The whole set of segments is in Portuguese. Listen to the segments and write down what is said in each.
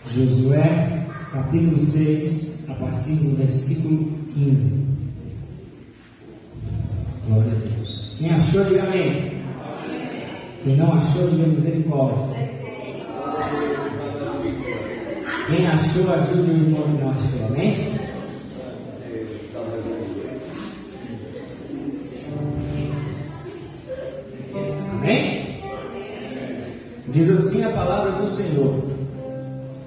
Josué, capítulo 6, a partir do versículo 15. Glória a Deus. Quem achou, diga amém. Quem não achou, diga misericórdia. Quem achou, ajude o irmão que não achou, amém? Amém? Diz assim a palavra do Senhor: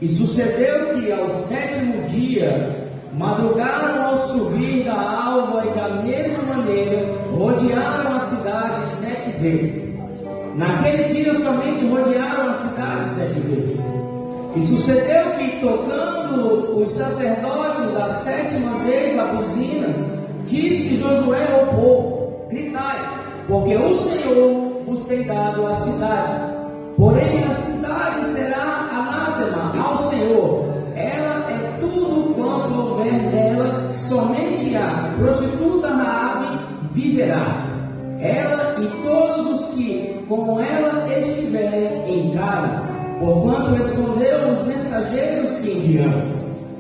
E sucedeu que ao 7º dia madrugaram ao subir da alva, e da mesma maneira rodearam a cidade 7 vezes. Naquele dia somente rodearam a cidade 7 vezes. E sucedeu que, tocando os sacerdotes a 7ª vez as buzinas, disse Josué ao povo: Gritai, porque o Senhor vos tem dado a cidade. Porém a cidade será anátema ao Senhor. Ela é tudo quanto houver nela, somente a prostituta Raabe viverá, ela e todos os que com ela estiverem em casa, porquanto escondeu os mensageiros que enviamos.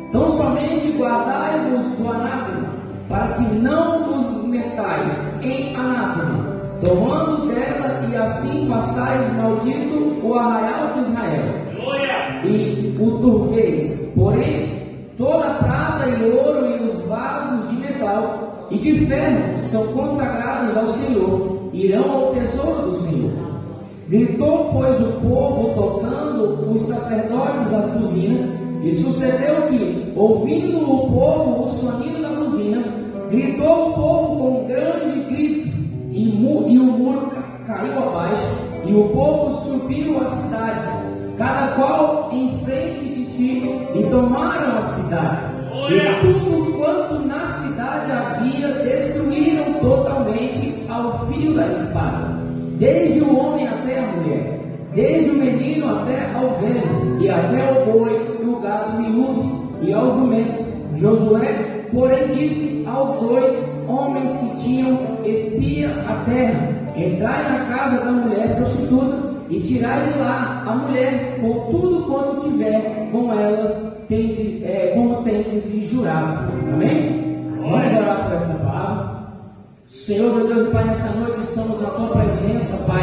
Então somente guardai-vos do anátema, para que não vos metais em anátema, tomando dela, e assim passais maldito o arraial de Israel. E o turquês, porém, toda a prata e ouro e os vasos de metal e de ferro são consagrados ao Senhor, irão ao tesouro do Senhor. Gritou, pois, o povo, tocando os sacerdotes as buzinas, e sucedeu que, ouvindo o povo o sonido da buzina, gritou o povo com um grande grito, e o muro caiu abaixo, e o povo subiu à cidade, cada qual em frente de si, e tomaram a cidade. E tudo quanto na cidade havia destruíram totalmente ao fio da espada, desde o homem até a mulher, desde o menino até ao velho, e até o boi e o gado miúdo e ao jumento. Josué, porém, disse aos 2 homens que tinham espia a terra: Entrai na casa da mulher prostituta e tirai de lá a mulher com tudo quanto tiver com elas, como tendes lhe jurado. Amém? Vamos orar por essa palavra. Senhor, meu Deus e Pai, nessa noite estamos na Tua presença, Pai.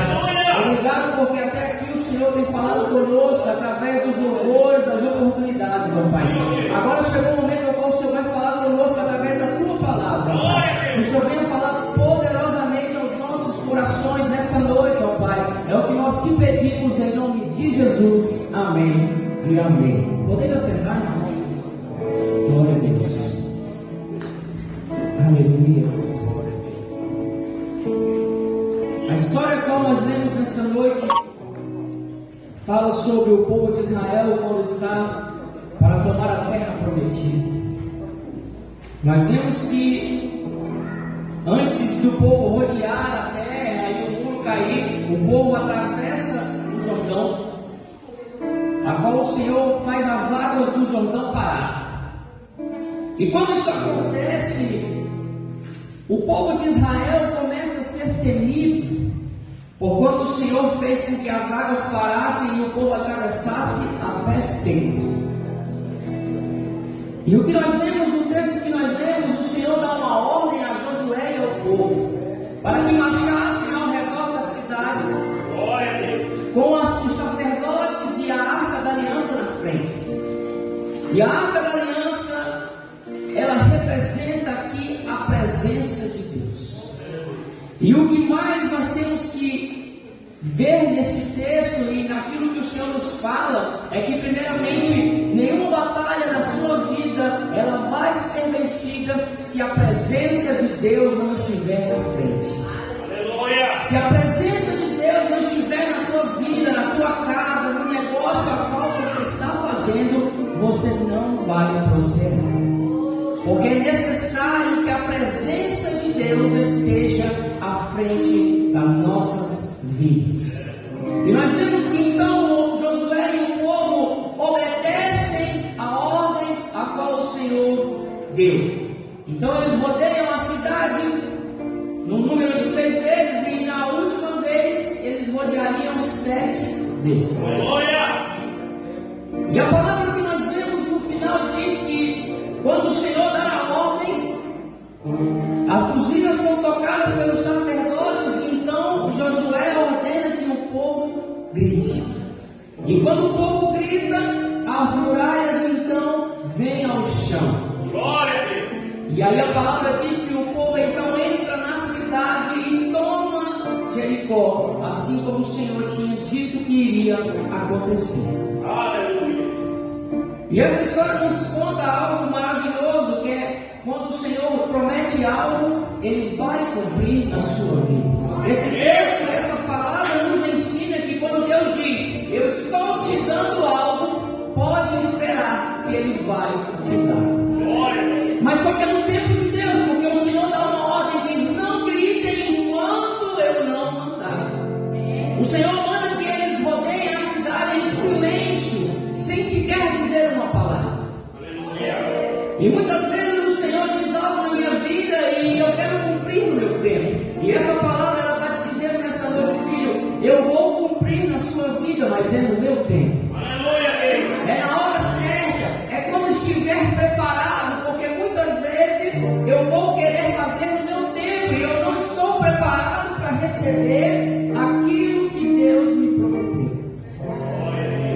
Obrigado porque até aqui o Senhor tem falado conosco através dos louvores, das oportunidades, ó Pai. Agora chegou o momento no qual o Senhor vai falar conosco através da Tua palavra, Pai. O Senhor venha falar poderosamente aos nossos corações nessa noite, ó Pai. É o que nós te pedimos em nome de Jesus. Amém e amém. Podemos assentar, irmão? Glória a Deus. Aleluia. A história qual nós lemos nessa noite fala sobre o povo de Israel quando está para tomar a terra prometida. Nós vemos que antes do povo rodear a terra e o muro cair, o povo atravessa o Jordão, a qual o Senhor faz as águas do Jordão parar. E quando isso acontece, o povo de Israel começa a ser temido, porquanto o Senhor fez com que as águas parassem e o povo atravessasse a pé seco. E o que nós vemos no texto que nós lemos, o Senhor dá uma ordem a Josué e ao povo, para que marchassem ao redor da cidade, com os sacerdotes e a arca da aliança na frente. E a arca da aliança, ela representa aqui a presença de Deus. E o que mais nós temos que ver neste texto e naquilo que o Senhor nos fala é que, primeiramente, nenhuma batalha na sua vida ela vai ser vencida se a presença de Deus não estiver na frente. Aleluia. Se a presença de Deus não estiver na tua vida, na tua casa, no negócio a qual você está fazendo, você não vai prosperar. Porque é necessário que a presença de Deus esteja à frente das nossas vidas. E nós vemos que então Josué e o povo obedecem a ordem a qual o Senhor deu. Então eles rodeiam a cidade no número de 6 vezes, e na última vez eles rodeariam 7 vezes. E a palavra que quando o Senhor dá a ordem, as buzinas são tocadas pelos sacerdotes, e então Josué ordena que o povo grite. E quando o povo grita, as muralhas então vêm ao chão. Glória a Deus. E aí a palavra diz que o povo então entra na cidade e toma Jericó, assim como o Senhor tinha dito que iria acontecer. Aleluia. E essa história nos conta algo maravilhoso, que é quando o Senhor promete algo, Ele vai cumprir na sua vida. Esse texto, essa palavra nos ensina que quando Deus diz, eu estou te dando algo, pode esperar que Ele vai te dar. Glória a Deus. Mas só que é no tempo de Deus, porque o Senhor dá uma ordem e diz, não gritem enquanto eu não mandar. O Senhor manda que eles rodeiem a cidade em silêncio, sem sequer dizer uma palavra. Aleluia. E muitas vezes o Senhor diz algo na minha vida e eu quero cumprir no meu tempo. E essa palavra ela está te dizendo nessa noite, filho, eu vou cumprir na sua vida, mas é no meu tempo. Aleluia, Deus. É na hora certa, é quando estiver preparado, porque muitas vezes eu vou querer fazer no meu tempo e eu não estou preparado para receber aquilo que Deus me prometeu.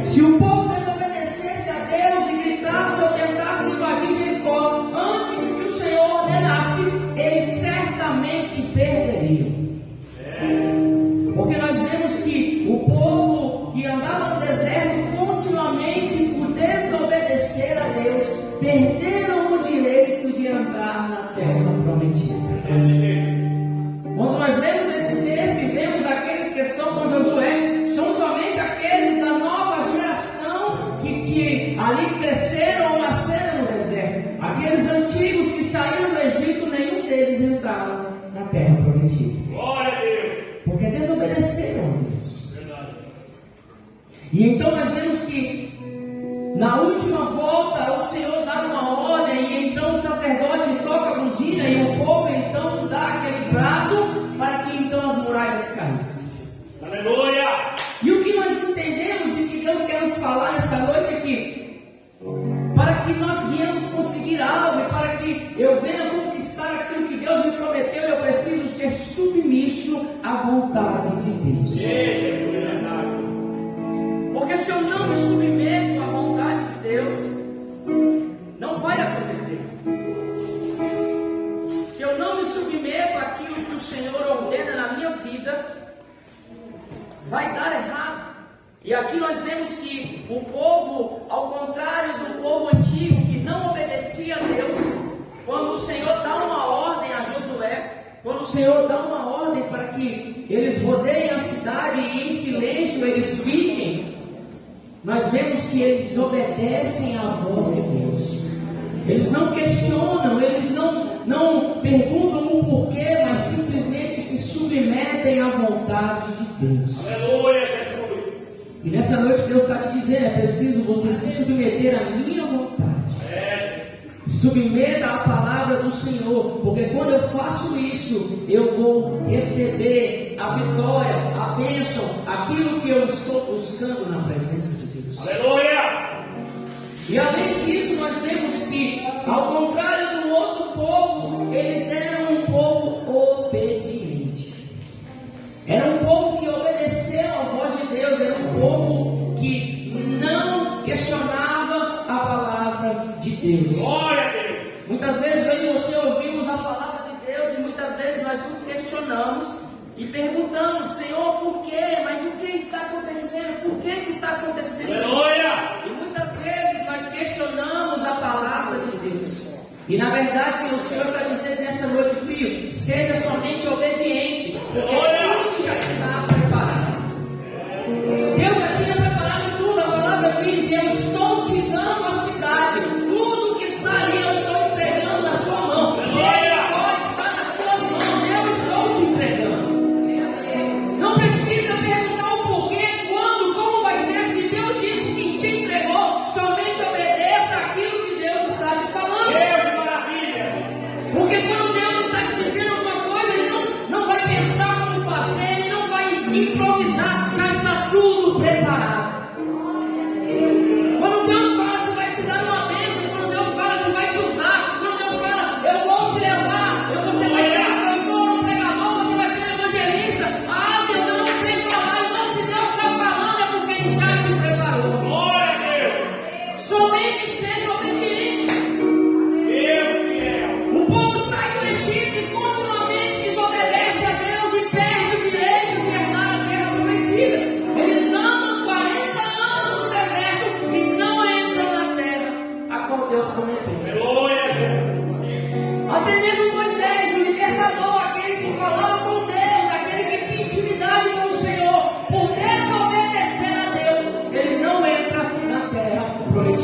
Se o povo desobedecesse a Deus e gritasse ou tentasse invadir Jericó antes que o Senhor ordenasse, eles certamente perderiam. Porque nós vemos que o povo que andava no deserto continuamente por desobedecer a Deus, perderam o direito de entrar na terra prometida. Quando nós lemos esse texto e vemos aqueles que estão com Josué, são somente aqueles da nova geração que ali cresceram ou nasceram no deserto. Aqueles antigos que saíram do Egito, nenhum deles entraram na terra prometida. Glória a Deus. Porque desobedeceram a Deus. Verdade. E então nós vemos que na última volta o Senhor dá uma ordem, e então o sacerdote toca a buzina e o povo então dá aquele brado para que então as muralhas caíssem. Aleluia. E o que nós entendemos e que Deus quer nos falar nessa noite é que para que nós viemos conseguir algo e para que eu venha conquistar aquilo que Deus me prometeu, eu preciso ser submisso à vontade de Deus. Porque se eu não me submeto à vontade de Deus, não vai acontecer. Se eu não me submeto àquilo que o Senhor ordena na minha vida, vai dar errado. E aqui nós vemos que o povo, ao contrário do povo antigo que não obedecia a Deus, quando o Senhor dá uma ordem a Josué, quando o Senhor dá uma ordem para que eles rodeiem a cidade e em silêncio eles fiquem, nós vemos que eles obedecem à voz de Deus. Eles não questionam, eles não perguntam o porquê, mas simplesmente se submetem à vontade de Deus. Aleluia, Jesus. E nessa noite Deus está te dizendo, é preciso você se submeter à minha vontade. Submeta à palavra do Senhor, porque quando eu faço isso, eu vou receber a vitória, a bênção, aquilo que eu estou buscando na presença de Deus. Aleluia! E além disso, nós vemos que, ao contrário do outro povo, eles eram um povo obediente. Era um povo que obedeceu à voz de Deus, era um povo que não questionava a palavra de Deus. Glória a Deus! Muitas vezes eu e você ouvimos a palavra de Deus e muitas vezes nós nos questionamos e perguntamos, Senhor, por quê? Mas o que está acontecendo? Por que está acontecendo? Aleluia! E muitas vezes nós questionamos a palavra de Deus. E na verdade o Senhor está dizendo nessa noite, filho, seja somente obediente, porque tudo já está preparado. Deus já tinha preparado tudo, a palavra diz, eu estou te dando a cidade, tudo que está ali eu estou entregando na sua mão. Jericó está nas suas mãos, eu estou te entregando. Não precisa perguntar o porquê, quando, como vai ser, se Deus disse que te entregou, somente obedeça aquilo que Deus está te falando. Que maravilha! Porque quando Deus está te dizendo alguma coisa, Ele não vai pensar como fazer.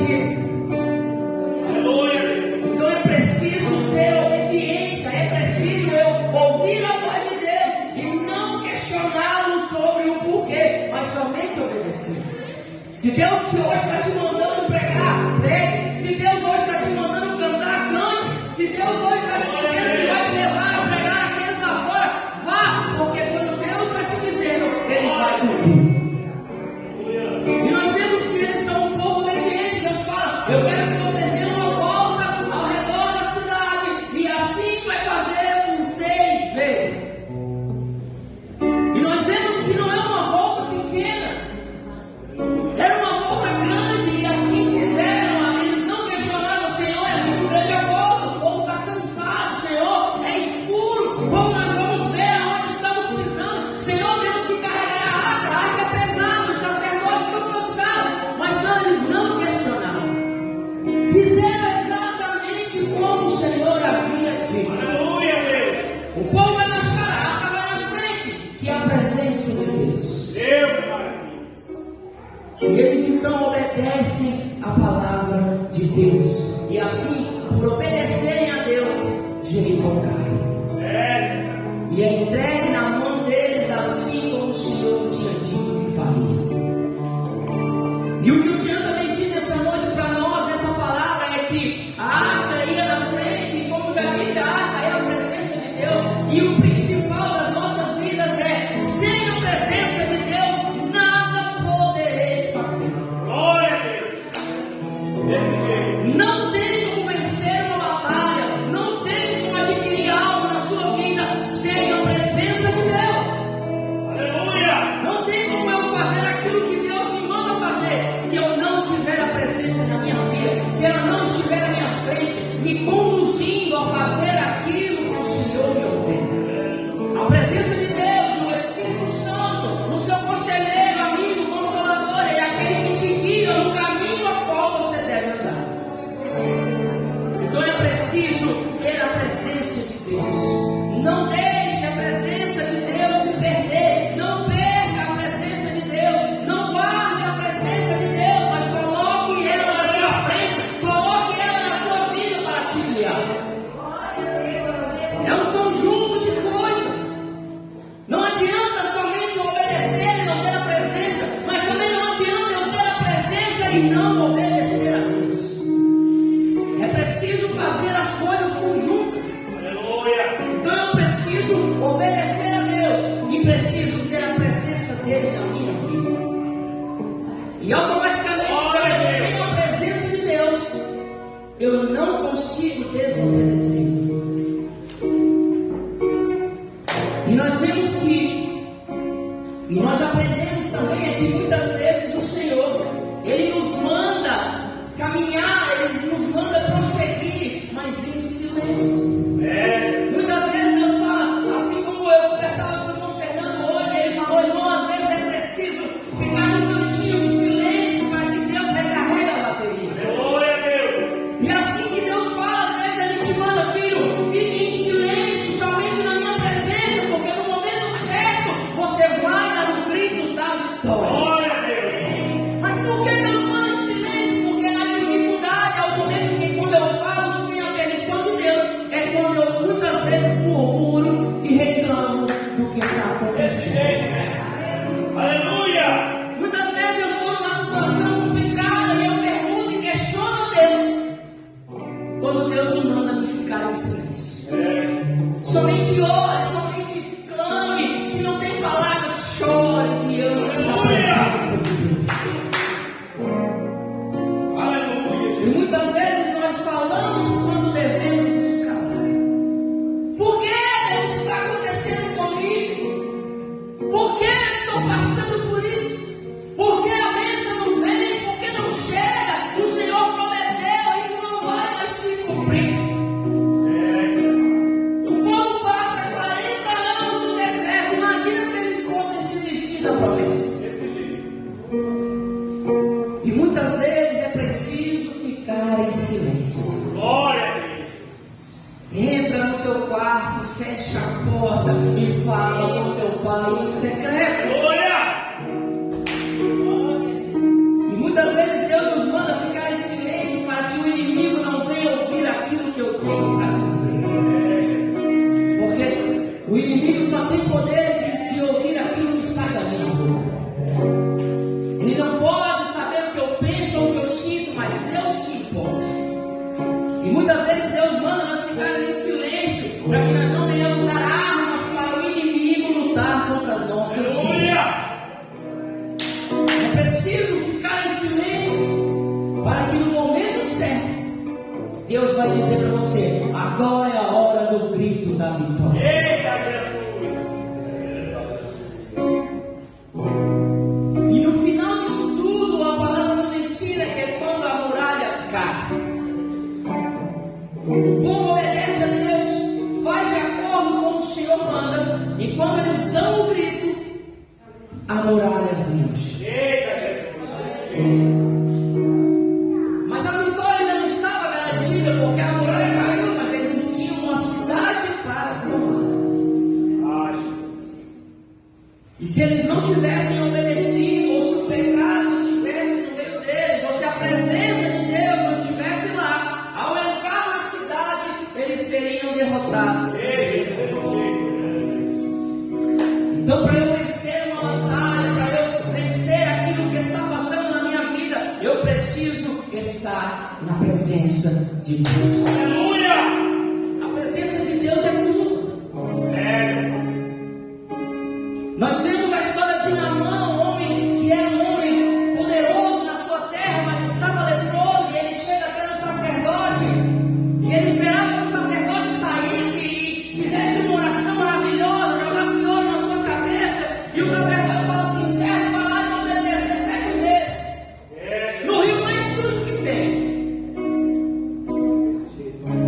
contigo. Aleluia. Então é preciso ter obediência, é preciso eu ouvir a voz de Deus e não questioná-lo sobre o porquê, mas somente obedecer. Se Deus hoje está te mandando pregar, pregue. Se Deus hoje está te mandando cantar, cante. Se Deus hoje está te dizendo que vai te levar a pregar aqueles lá fora, vá, porque quando Deus está te dizendo, Ele vai cumprir. E nós vemos que eles são um povo obediente. Deus fala, eu quero que vocês dêem uma volta ao redor da cidade, e assim vai fazer 6 vezes. E nós vemos que não é uma volta pequena, era uma volta grande, e assim fizeram. Eles não questionaram, Senhor, é muito grande a volta, o povo está cansado, Senhor, é escuro, como nós vamos ver aonde estamos pisando, Senhor, temos que carregar a arca é pesada, os sacerdotes estão cansados, mas não, eles não questionaram, fizeram exatamente como o Senhor havia dito. Aleluia, Deus. O povo vai marchar, a arca vai na frente, que é a presença de Deus. Deus, Pai. E eles então obedecem a palavra de Deus. E assim, por obedecerem a Deus, Jericó cai. E é entregue na mão deles, assim como o Senhor tinha dito que faria. E o que o Senhor também diz nessa noite para nós, nessa palavra, é que a arca ia na frente, e como já disse, a arca é a presença de Deus. E o principal das nossas vidas é, sem a presença de Deus, nada podereis fazer. Glória a Deus. Desse jeito. Não tem como vencer uma batalha, não tem como adquirir algo na sua vida sem a presença de Deus. Aleluia. Não tem como eu fazer aquilo que Deus me manda fazer se eu não tiver a presença na minha vida, se ela não estiver na minha frente, me conduzindo a fazer aquilo que o Senhor me ordena. A presença de Deus, o Espírito Santo, o seu conselheiro, amigo, consolador, é aquele que te guia no caminho a qual você deve andar. Então é preciso ter a presença de Deus. Não deixe a presença de Deus se perder. Não perca a presença de Deus. Não guarde a presença de Deus, mas coloque ela na sua frente. Coloque ela na tua vida para te guiar. É um conjunto de coisas. Não adianta somente eu obedecer e não ter a presença, mas também não adianta eu ter a presença e não obedecer a Deus. É preciso fazer as coisas conjuntas. Aleluia. Então eu preciso obedecer a Deus e preciso ter a presença dele na minha vida. E automaticamente, quando eu tenho a presença de Deus, eu não consigo desobedecer. E nós vemos que, e nós aprendemos também que muitas vezes o Senhor, Ele nos manda caminhar, Ele nos manda prosseguir, mas em silêncio. Muitas vezes Deus fala, assim como eu conversava com o Fernando hoje, ele falou, irmão, às vezes é preciso ficar num cantinho de silêncio para que Deus recarregue a bateria. Glória a Deus. E assim que Deus fala, às vezes Ele te manda, filho, fique em silêncio, somente na minha presença, porque no momento certo, você vai dar um grito da vitória. Glória a Deus. Mas por que Deus manda em silêncio? Porque na dificuldade é o momento que quando eu falo sem a permissão de Deus, é quando eu muitas vezes murmuro e reclamo do que está Desse acontecendo. jeito, né? Aleluia. Muitas vezes eu estou numa situação complicada e eu pergunto e questiono a Deus, quando Deus me manda me ficar em silêncio. Somente ore, somente clame, se não tem palavras, chore diante da presença de Deus. Aleluia. E muitas vezes nós falamos quando devemos nos calar. Por que Deus está acontecendo comigo? Por que eu estou passando por isso? Por que a bênção não vem? Por que não chega? O Senhor prometeu, isso não vai mais se cumprir. O povo passa 40 anos no deserto. Imagina se eles fossem desistir da promessa. Desse jeito. E muitas vezes é preciso ficar em silêncio. Glória a Deus. Entra no teu quarto, fecha a porta e fala com teu pai em secreto. Glória. E muitas vezes Deus nos manda ficar em silêncio te importa. E muitas vezes Deus manda nós ficarmos em silêncio para que nós não venhamos dar armas para o inimigo lutar contra as nossas vidas. É preciso ficar em silêncio para que no momento certo Deus vai dizer para você: agora é a hora do grito da vitória. Eita, Jesus! E no final disso tudo, a palavra nos ensina que é quando a muralha cai. O povo obedece a Deus, faz de acordo com o Senhor manda, e quando eles dão o grito, a muralha vence. Eita, Jesus! Mas a vitória ainda não estava garantida, porque a muralha caiu, mas existia uma cidade para tomar. Ai, Jesus! E se eles não tivessem obedecido, ou se o pecado estivesse no meio deles, ou se a presença de Deus não estivesse lá, ao entrar na cidade, eles seriam derrotados. Eita, desse jeito! Então, para eu vencer uma batalha, para eu vencer aquilo que está passando na minha vida, eu preciso estar na presença de Deus. Aleluia! A presença de Deus é tudo. Nós temos a história de Naamã, um homem que era um homem poderoso na sua terra, mas estava leproso, e ele chega até o sacerdote, e ele esperava que o sacerdote saísse e fizesse uma oração maravilhosa, jogasse ouro na sua cabeça, e o sacerdote fala assim: servo, vai lá e manda ele descer 7 vezes no rio mais sujo que tem.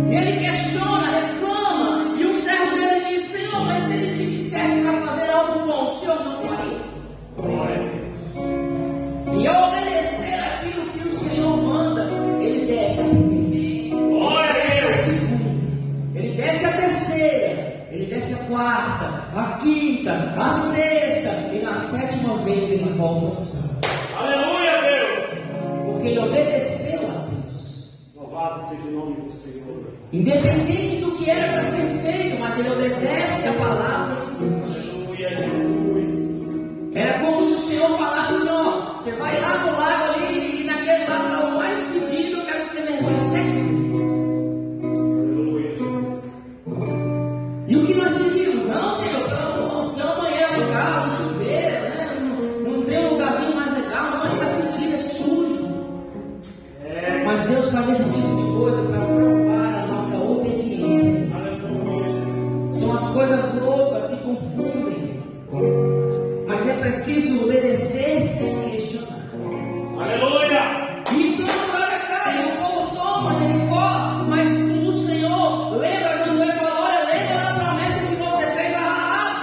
E ele questiona, reclama, e o servo dele diz: Senhor, mas se ele te dissesse para fazer algo bom, o Senhor não faria? E ao obedecer aquilo que o Senhor manda, ele desce a primeira, ele desce a segunda, ele desce a terceira, ele desce a quarta, a quinta, a sexta, e na 7ª vez ele volta sã. Aleluia, Deus! Porque ele obedeceu a Deus. Louvado seja o nome do Senhor. Independente do que era para ser feito, mas ele obedece a palavra de Deus. Aleluia, Jesus! Era como se o Senhor falasse assim: ó, você vai lá no lago ali, e naquele lago lá o mais pedido, eu quero que você mergulhe 7 vezes. Aleluia, Jesus! E o que nós diríamos? Não, Senhor, tem uma banheira legal, um chuveiro, né? Não tem um lugarzinho mais legal, não, ainda pedido, é sujo. Mas Deus faz esse tipo de coisa para provar a nossa obediência. Aleluia, Jesus! São as coisas loucas que confundem. Mas é preciso obedecer sem questionar. Aleluia! E então a muralha cai, o povo toma Jericó, mas o Senhor lembra, Josué falou: olha, lembra da promessa que você fez a Raabe.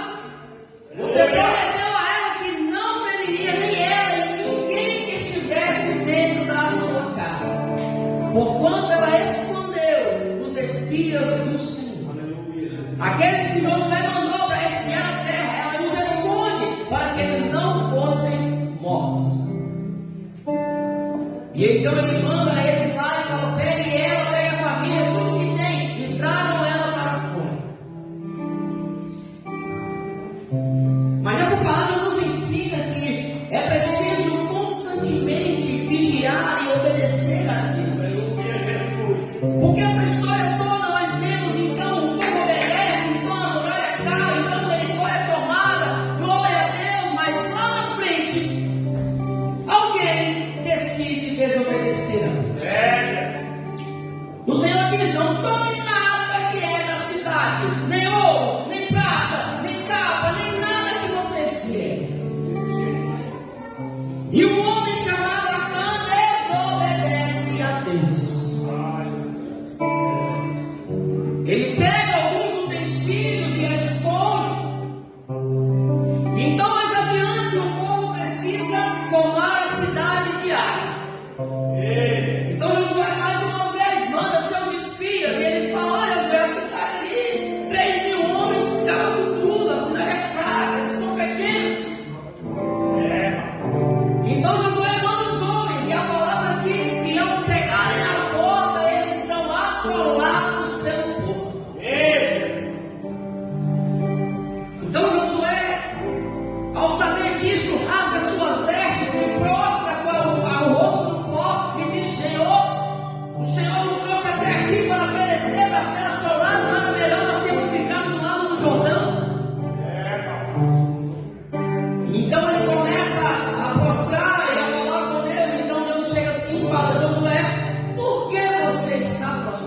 Você prometeu a ela que não feriria nem ela e ninguém que estivesse dentro da sua casa, porquanto ela escondeu os espias do Senhor. Aleluia, Jesus! Aqueles que Josué mandou para espiar a terra, ela os esconde para que eles não fossem mortos. E então ele manda eles lá e fala: pegue ela, pegue a família, tudo que tem, e tragam ela para fora. Mas essa palavra nos ensina que é preciso constantemente vigiar e obedecer a Deus. Aleluia, Jesus! Porque essa história toda nós vemos, então, o povo obedece, então a muralha cai, então Jericó é tomada, glória a Deus, mas lá na frente, alguém decide desobedecer a Deus. O Senhor diz: não tome nada que é da cidade, nem ouro, nem prata, nem capa, nem nada que vocês querem. E o homem chamado Acã desobedece a Deus. Ele pega alguns utensílios e esconde. Então, mais adiante, o povo precisa tomar a cidade de Ai. Então, Josué mais uma vez manda seus espias e eles falam: olha, Josué, a cidade ali, 3.000 homens, acaba com tudo, a cidade é fraca, eles são pequenos. Então, Josué manda os homens, e a palavra diz que ao chegarem na porta, eles são assolados pelo povo.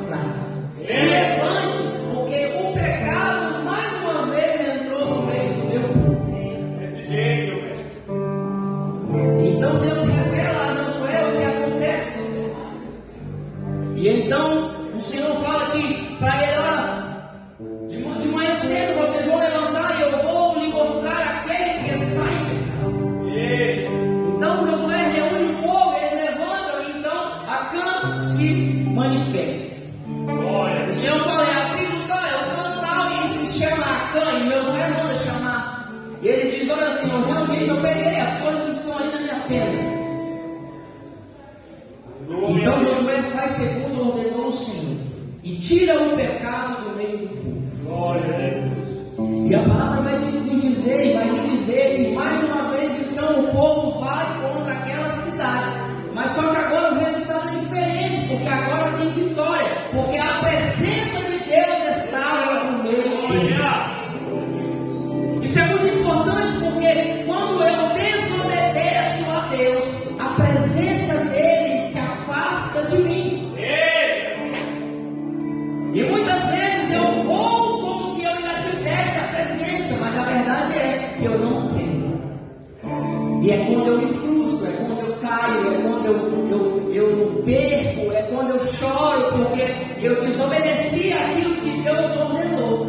prostrado. Se levante, porque o pecado mais uma vez entrou no meio do meu povo. Desse jeito, mestre. Então Deus revela a Josué o que acontece. E então o Senhor fala que para ele, olha, de manhã cedo vocês vão levantar e eu vou lhe mostrar aquele que está em pecado. Então Josué reúne o povo, eles levantam e então Acã se manifesta. O Senhor fala, é a tribo tal, é o clã tal, e ele se chama Acã, e Josué manda chamar. E ele diz, olha Senhor, realmente eu peguei as coisas que estão ali na minha tenda. Então Josué faz segundo ordenou o Senhor e tira o pecado do meio do povo. Glória a Deus. E a palavra vai nos dizer, e vai lhe dizer que mais uma vez então o povo vai contra aquela cidade. Mas só que agora o resultado é diferente, porque agora tem vitória, porque a presença de Deus estava no meio do povo. Isso é muito importante, porque quando eu desobedeço a Deus, a presença dele se afasta de mim. E muitas vezes eu vou como se eu ainda tivesse a presença, mas a verdade é que eu não tenho. E é quando eu me frustro, é quando eu caio, é quando eu perco, é quando eu choro, porque eu desobedeci aquilo que Deus ordenou.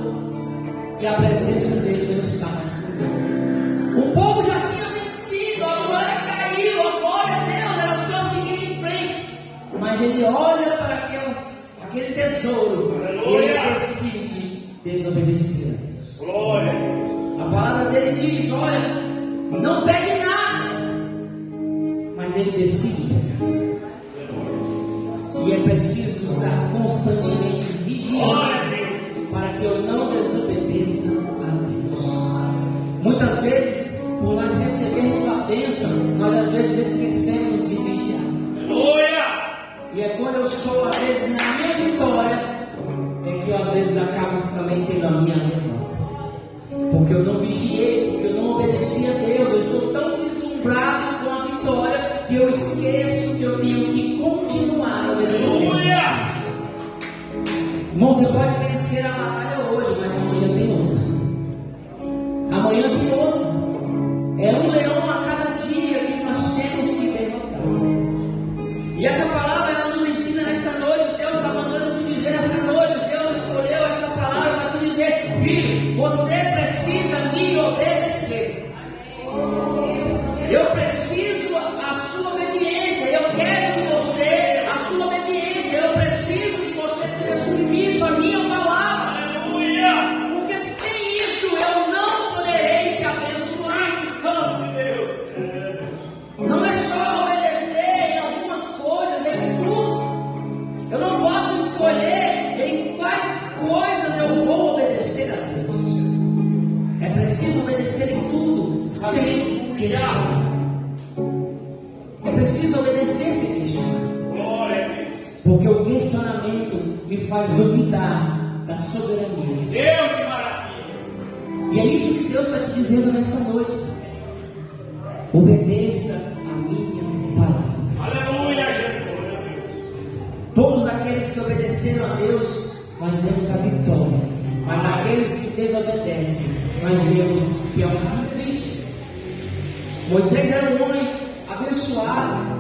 E a presença dele não está mais comigo. O povo já tinha vencido, a glória caiu, a glória a Deus era só seguir em frente. Mas ele olha para aquele tesouro e ele decide desobedecer a Deus. Glória a Deus. A palavra dele diz, olha, não pegue nada, mas ele decide pegar. E é preciso estar constantemente vigiando para que eu não desobedeça a Deus. Muitas vezes, por nós recebermos a bênção, nós às vezes esquecemos de vigiar. Aleluia! E é quando eu estou, às vezes, na minha vitória, é que eu, às vezes, acabo também tendo a minha derrota. Porque eu não vigiei, porque eu não obedeci a Deus. Eu estou tão deslumbrado com a vitória que eu esqueço que eu tenho que continuar obedecendo. Irmão, você pode vencer a batalha hoje, mas amanhã tem outra. Amanhã tem outra. É um leão a cada dia que nós temos que derrotar. E essa palavra ela nos ensina nessa noite. Deus está mandando te dizer nessa noite. Deus escolheu essa palavra para te dizer: filho, você precisa me obedecer. Eu preciso a sua obediência. Eu quero que você, a sua obediência. Eu preciso que você seja submisso à minha palavra. Aleluia! Porque sem isso eu não poderei te abençoar. Santo de Deus. Não é só obedecer em algumas coisas, é em tudo. Eu não posso escolher em quais coisas eu vou obedecer a Deus. É preciso obedecer em tudo, sem questionar. É preciso obedecer sem questionar. Glória a Deus. Porque o questionamento me faz duvidar da soberania de Deus. Deus que maravilha. E é isso que Deus está te dizendo nessa noite. Obedeça a minha palavra. Aleluia, Jesus. Todos aqueles que obedeceram a Deus, nós vemos a vitória. Mas aqueles que desobedecem, nós vemos que é um fim triste. Moisés era um homem abençoado.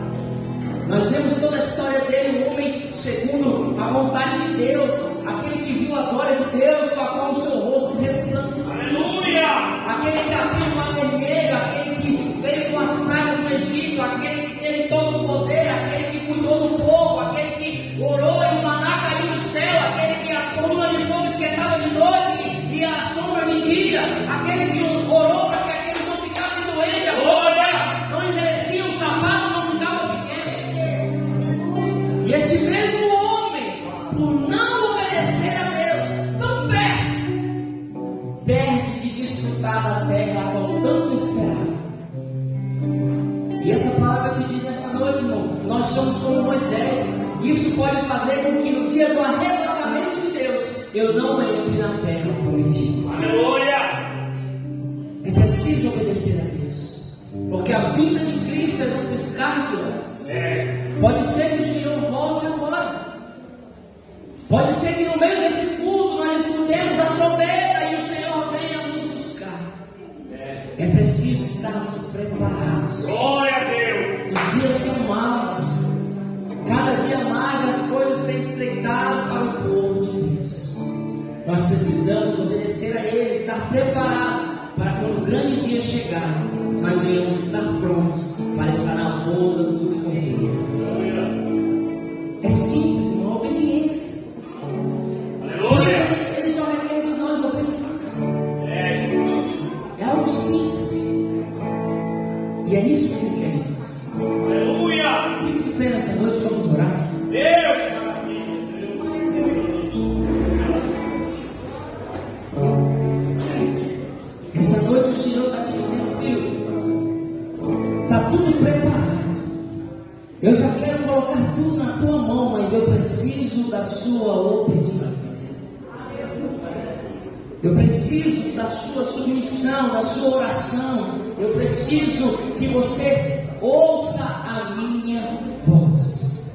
Nós vemos toda a história dele, um homem segundo a vontade de Deus, aquele que viu a glória de Deus, com a qual o seu rosto resplandeceu. Aleluia! Aquele que abriu o mar vermelho, aquele que veio com as pragas do Egito, aquele que teve todo o poder, aquele que cuidou do povo, aquele que orou e o maná caiu do céu, aquele que a coluna de fogo esquentava de noite e a sombra de dia, aquele que orou para que aqueles não ficassem doentes, a roupa não envelheciam, o sapato não ficava pequeno. E este mesmo homem, por não obedecer a Deus, tão perto, perde de desfrutar da terra a qual tanto esperava. E essa palavra te diz nessa noite, irmão, nós somos como Moisés. Isso pode fazer com que no dia do arrebatamento de Deus, eu não entre na terra prometida. Aleluia! É preciso obedecer a Deus, porque a vinda de Cristo é no piscar de olhos. Pode ser que o Senhor volte agora. Pode ser que no meio desse culto nós escutemos a trombeta e o Senhor venha nos buscar. É preciso estarmos preparados. Glória a Deus. Os dias são maus. Cada dia mais as coisas têm estreitado para o povo de Deus. Nós precisamos obedecer a Ele, estar preparados para quando o grande dia chegar, nós venhamos estar prontos para estar na boda do Cordeiro. É simples, uma obediência. Aleluia. Ele só requer de nós obediência. É algo simples. E é isso que Ele quer de nós. Aleluia. Fique de pé nessa noite, vamos orar. Deus. Essa noite o Senhor está te dizendo, filho, está tudo preparado. Eu já quero colocar tudo na tua mão, mas eu preciso da sua obediência. Eu preciso da sua submissão, da sua oração. Eu preciso que você ouça a minha voz.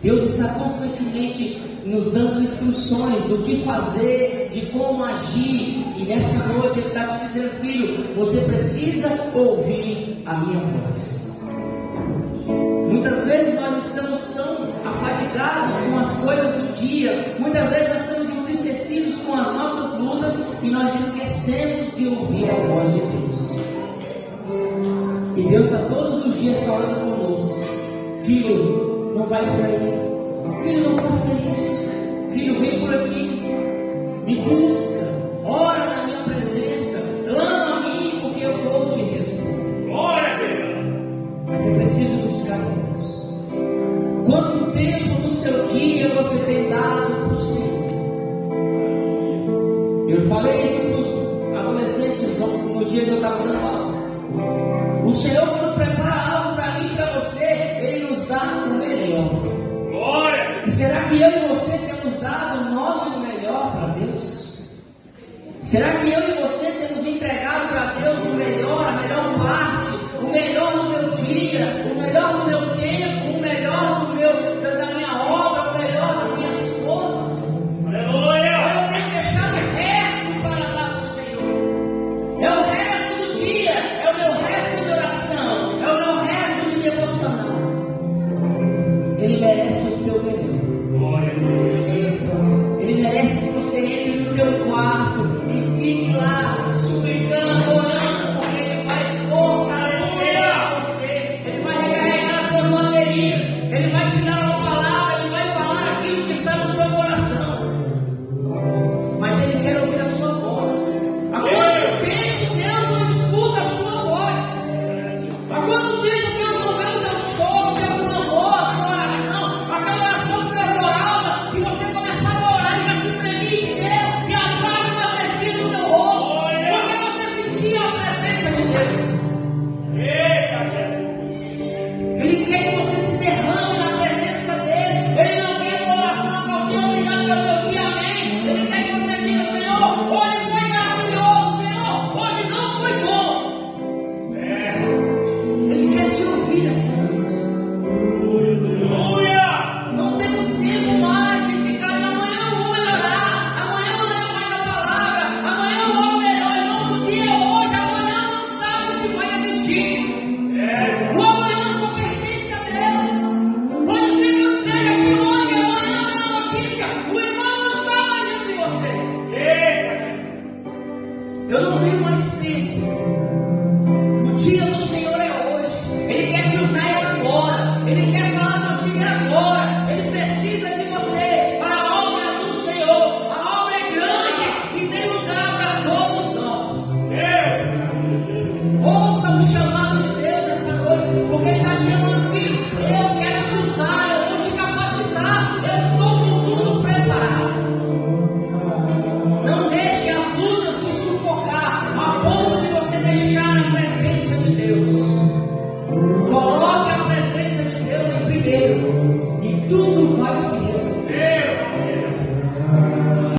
Deus está constantemente nos dando instruções do que fazer, de como agir. E nessa noite Ele está te dizendo, filho, você precisa ouvir a minha voz. Muitas vezes nós estamos tão afadigados com as coisas do dia. Muitas vezes nós estamos entristecidos com as nossas lutas e nós esquecemos de ouvir a voz de Deus. E Deus está todos os dias falando conosco. Filho, não vai por aí. Filho, não faça isso. Filho, vem por aqui. Me busca. Ora na minha presença. Clama a mim, porque eu vou te responder. Glória a Deus. Mas é preciso buscar a Deus. Quanto tempo do seu dia você tem dado para o Senhor? Eu falei isso para os adolescentes no dia que eu estava dando aula. O Senhor, quando prepara algo para mim e para você, Ele nos dá o melhor. Glória. E será que eu e você temos dado o nosso melhor para Deus? Será que eu e você temos entregado para Deus o melhor, a melhor